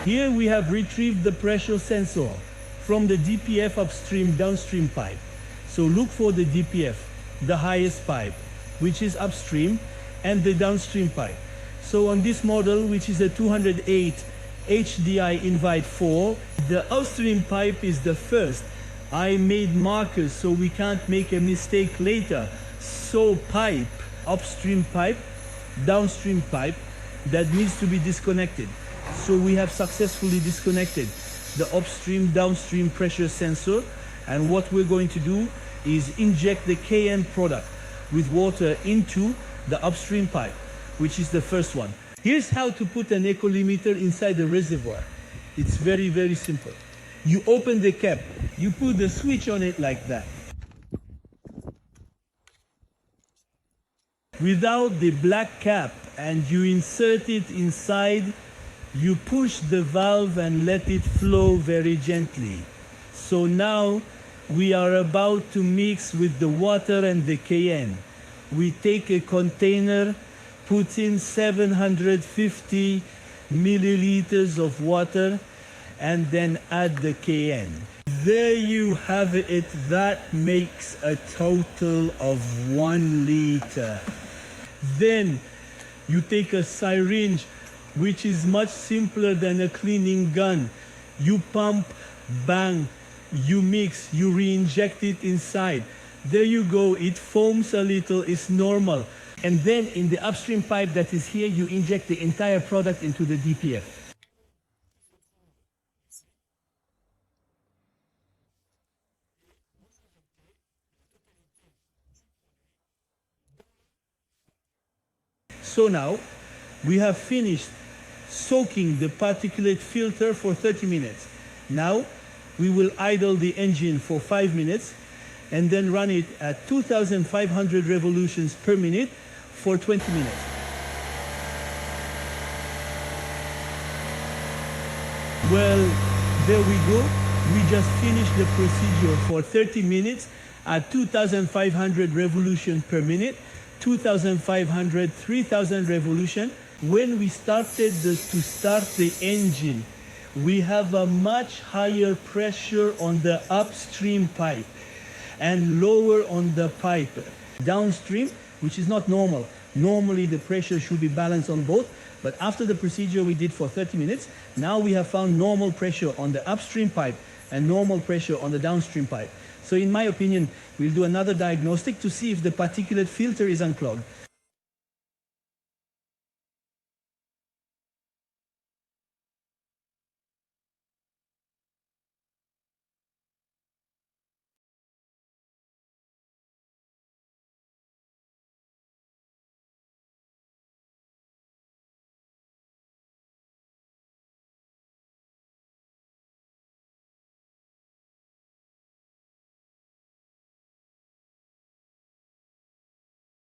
Here we have retrieved the pressure sensor from the DPF upstream downstream pipe. So look for the DPF, the highest pipe, which is upstream, and the downstream pipe. So on this model, which is a 208 HDI Invite 4, the upstream pipe is the first. I made markers so we can't make a mistake later. So pipe, upstream pipe, downstream pipe, that needs to be disconnected. So we have successfully disconnected the upstream downstream pressure sensor, and what we're going to do is inject the KN product with water into the upstream pipe, which is the first one. Here's how to put an eco limiter inside the reservoir. It's very, very simple. You open the cap, you put the switch on it like that. Without the black cap, and you insert it inside, you push the valve and let it flow very gently. So now we are about to mix with the water and the KN. We take a container, put in 750 milliliters of water, and then add the KN. There you have it. That makes a total of 1 liter. Then you take a syringe, which is much simpler than a cleaning gun. You pump, bang, you mix, you re-inject it inside. There you go, it foams a little, it's normal. And then in the upstream pipe that is here, you inject the entire product into the DPF. So now we have finished soaking the particulate filter for 30 minutes. Now we will idle the engine for 5 minutes and then run it at 2,500 revolutions per minute for 20 minutes. Well, there we go. We just finished the procedure for 30 minutes at 2,500 revolutions per minute, 2,500, 3,000 revolution. When we started to start the engine, we have a much higher pressure on the upstream pipe and lower on the pipe downstream, which is not normal. Normally the pressure should be balanced on both, but after the procedure we did for 30 minutes, now we have found normal pressure on the upstream pipe and normal pressure on the downstream pipe. So in my opinion, we'll do another diagnostic to see if the particulate filter is unclogged.